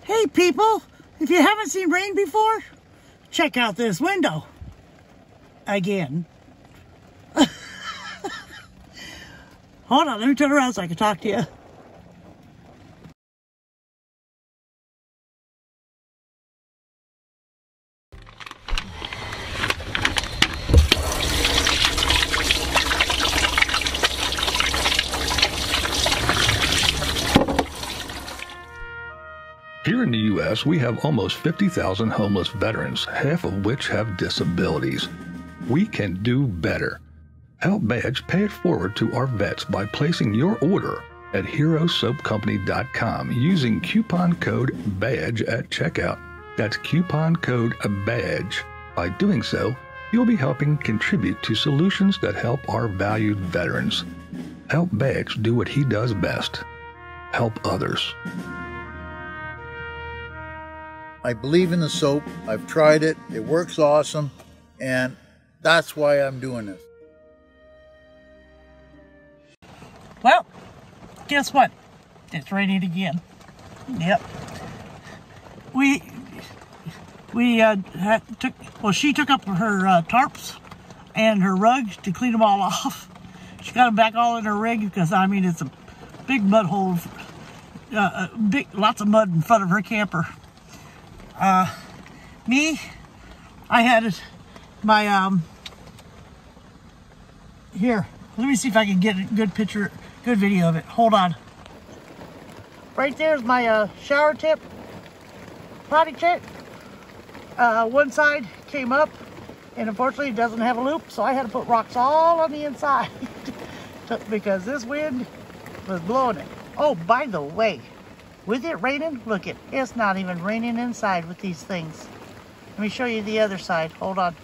Hey people, if you haven't seen rain before, check out this window. Again. Hold on, let me turn around so I can talk to you. Here in the U.S., we have almost 50,000 homeless veterans, half of which have disabilities. We can do better. Help Badge pay it forward to our vets by placing your order at herosoapcompany.com using coupon code BADGE at checkout. That's coupon code BADGE. By doing so, you'll be helping contribute to solutions that help our valued veterans. Help Badge do what he does best. Help others. I believe in the soap. I've tried it. It works awesome. And that's why I'm doing this. Well, guess what? It's raining again. Yep. She took up her tarps and her rugs to clean them all off. She got them back all in her rig because, I mean, it's a big mud hole. Lots of mud in front of her camper. I had my, here, let me see if I can get a good picture, good video of it. Hold on. Right there's my, shower tip, potty check. One side came up, and unfortunately it doesn't have a loop, so I had to put rocks all on the inside because this wind was blowing it. Oh, by the way, with it raining, look it's not even raining inside with these things. Let me show you the other side. Hold on.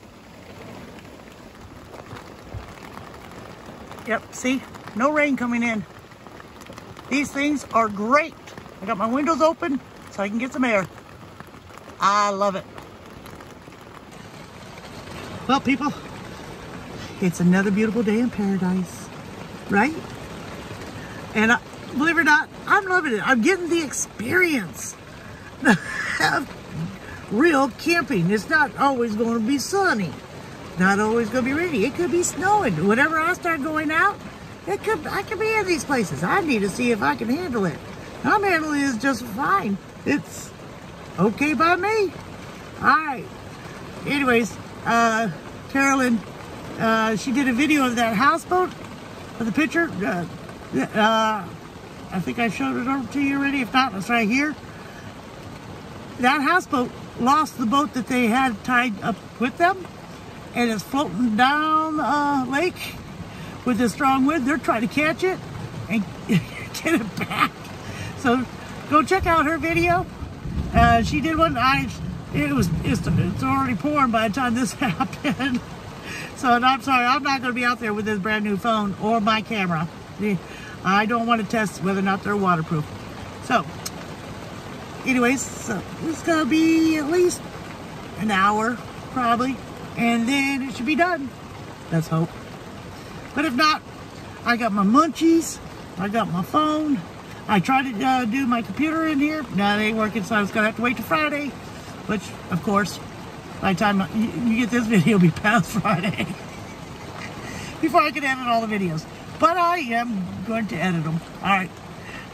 Yep, see? No rain coming in. These things are great. I got my windows open so I can get some air. I love it. Well, people, it's another beautiful day in paradise, right? And believe it or not, I'm loving it. I'm getting the experience of real camping. It's not always going to be sunny. Not always going to be rainy. It could be snowing. Whenever I start going out, I could be in these places. I need to see if I can handle it. I'm handling this just fine. It's okay by me. All right. Anyways, Carolyn, she did a video of that houseboat with the picture. I think I showed it over to you already. If not, it's right here. That houseboat lost the boat that they had tied up with them, and it's floating down the lake with a strong wind. They're trying to catch it and get it back. So go check out her video. She did one. It's already pouring by the time this happened. So I'm sorry, I'm not going to be out there with this brand new phone or my camera. I don't want to test whether or not they're waterproof. So, anyways, so it's going to be at least an hour, probably, and then it should be done. Let's hope. But if not, I got my munchies, I got my phone. I tried to do my computer in here. No, it ain't working, so I was going to have to wait till Friday, which, of course, by the time you get this video, it'll be past Friday. Before I can edit all the videos. But I am going to edit them. All right.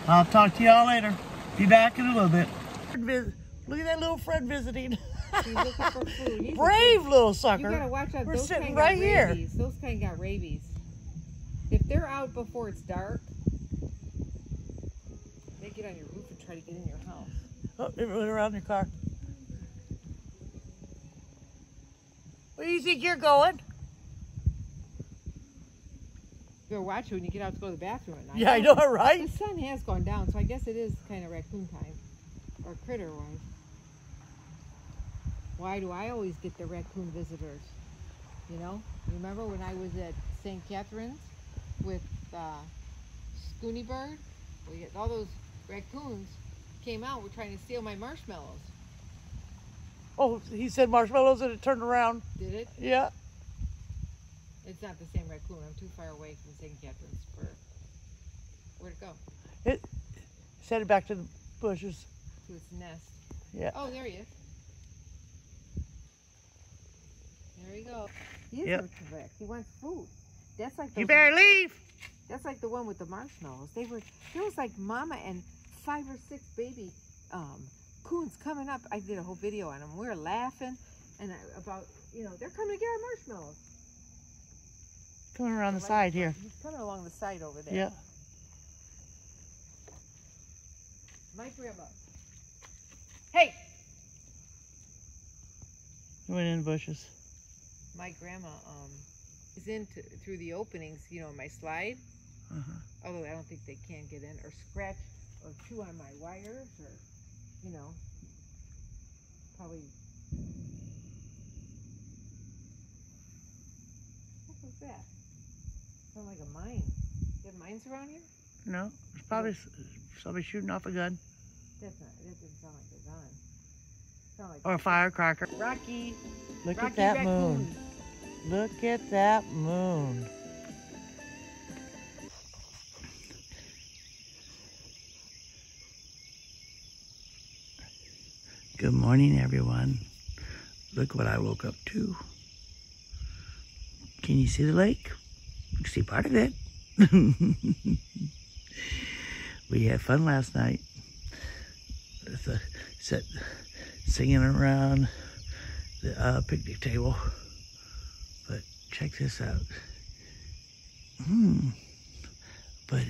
I'll talk to y'all later. Be back in a little bit. Look at that little friend visiting. He's looking for food. Brave little sucker. You gotta watch out. We're Those sitting kind right got here. Rabies. Those kind got rabies. If they're out before it's dark, they get on your roof and try to get in your house. Oh, it went around your car. Where do you think you're going? You better watch it when you get out to go to the bathroom at night. Yeah, I know, right? The sun has gone down, so I guess it is kind of raccoon time. Or critter-wise. Why do I always get the raccoon visitors? You know? Remember when I was at St. Catherine's with Scoony Bird? We get all those raccoons came out, were trying to steal my marshmallows. Oh, he said marshmallows and it turned around. Did it? Yeah. It's not the same raccoon. I'm too far away from St. Catherine's for... Where'd it go? It headed back to the bushes. to its nest. Yeah. Oh, there he is. There you go. He is Yep. correct. He wants food. That's like You better leave. That's like the one with the marshmallows. There was like mama and 5 or 6 baby coons coming up. I did a whole video on them. We were laughing about, they're coming to get our marshmallows. Coming around the side here. He's coming along the side over there. Yeah. My grandma. Hey! He went in the bushes. My grandma is in through the openings, in my slide. Although I don't think they can get in or scratch or chew on my wires or, probably. What was that? Sound like a mine. You have mines around here? No, it's probably somebody shooting off a gun. That didn't sound like a gun. Sound like Or a firecracker. Rocky. Look Rocky at that raccoon. moon. Look at that moon. Good morning, everyone. Look what I woke up to. Can you see the lake? You can see part of it. We had fun last night. Singing around the picnic table. But check this out. But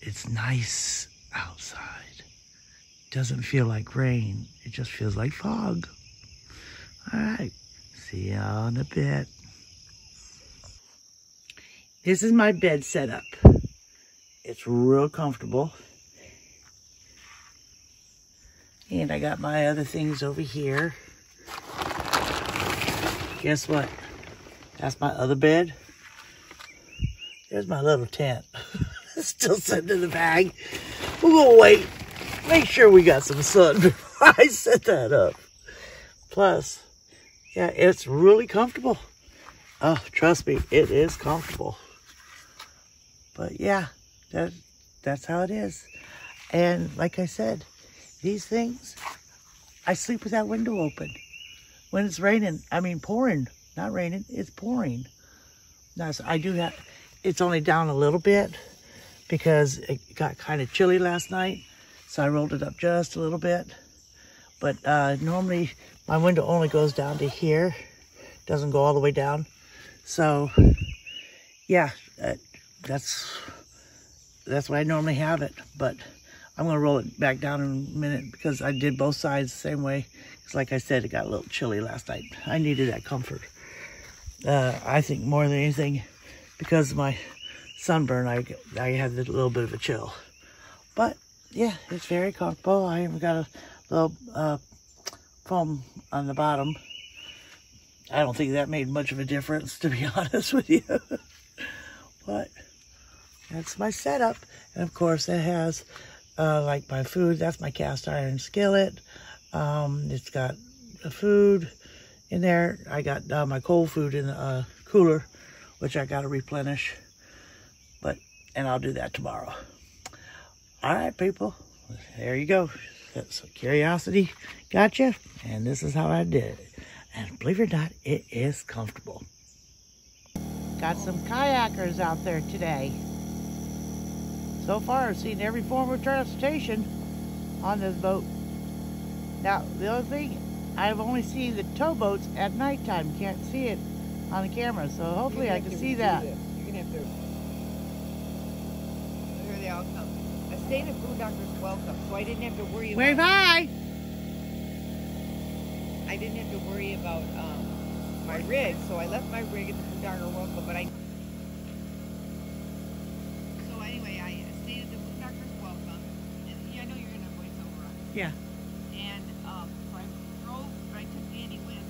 it's nice outside. Doesn't feel like rain. It just feels like fog. All right. See y'all in a bit. This is my bed setup. It's real comfortable. And I got my other things over here. Guess what? That's my other bed. There's my little tent. Still sitting in the bag. We're gonna wait. Make sure we got some sun before I set that up. Plus, yeah, it's really comfortable. Oh, trust me, it is comfortable. But yeah, that's how it is. And like I said, these things, I sleep with that window open. When it's raining, pouring, not raining, it's pouring. Now, so I do have, it's only down a little bit because it got kind of chilly last night. So I rolled it up just a little bit. But normally my window only goes down to here. Doesn't go all the way down. So yeah, that's why I normally have it. But I'm gonna roll it back down in a minute because I did both sides the same way. Because like I said, it got a little chilly last night. I needed that comfort. I think more than anything, because of my sunburn, I had a little bit of a chill. But yeah, it's very comfortable. I even got a little foam on the bottom. I don't think that made much of a difference, to be honest with you. But that's my setup. And of course it has like my food. That's my cast iron skillet. It's got the food in there. I got my cold food in the cooler, which I got to replenish. And I'll do that tomorrow. All right, people. There you go. So curiosity got you. And this is how I did it. And believe it or not, it is comfortable. Got some kayakers out there today. So far, I've seen every form of transportation on this boat. Now, the other thing, I've only seen the towboats at nighttime. You can't see it on the camera, so hopefully I can see that. You're gonna have to. Here they all come. I stayed at Boondocker's Welcome, so I didn't have to worry about. Wave hi! I didn't have to worry about my rig, so I left my rig at the Boondocker Welcome, but So anyway, I stayed at the Boondocker's Welcome, and I know you're gonna voice over on it. Yeah. And so I drove, but I took Danny with.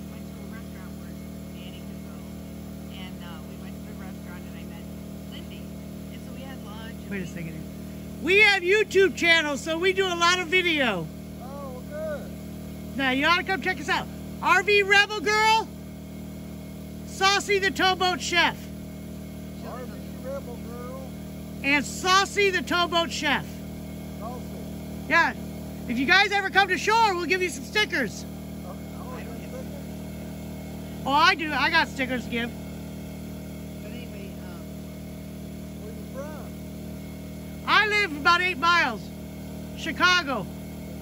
Went to a restaurant where Danny could go, and we went to the restaurant, and I met Lindy, and so we had lunch. Wait a second. We have YouTube channels, so we do a lot of video. Oh, good. Now, you ought to come check us out. RV Rebel Girl, Saucy the Towboat Chef. RVREBEL GIRL. And Saucy the Towboat Chef. Saucy. Yeah. If you guys ever come to shore, we'll give you some stickers. Oh, I do. I got stickers to give. But anyway, Where you from? I live about 8 miles. Chicago.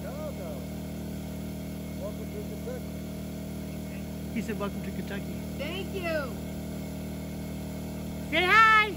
Chicago. Welcome to Kentucky. He said, welcome to Kentucky. thank you. Say hi.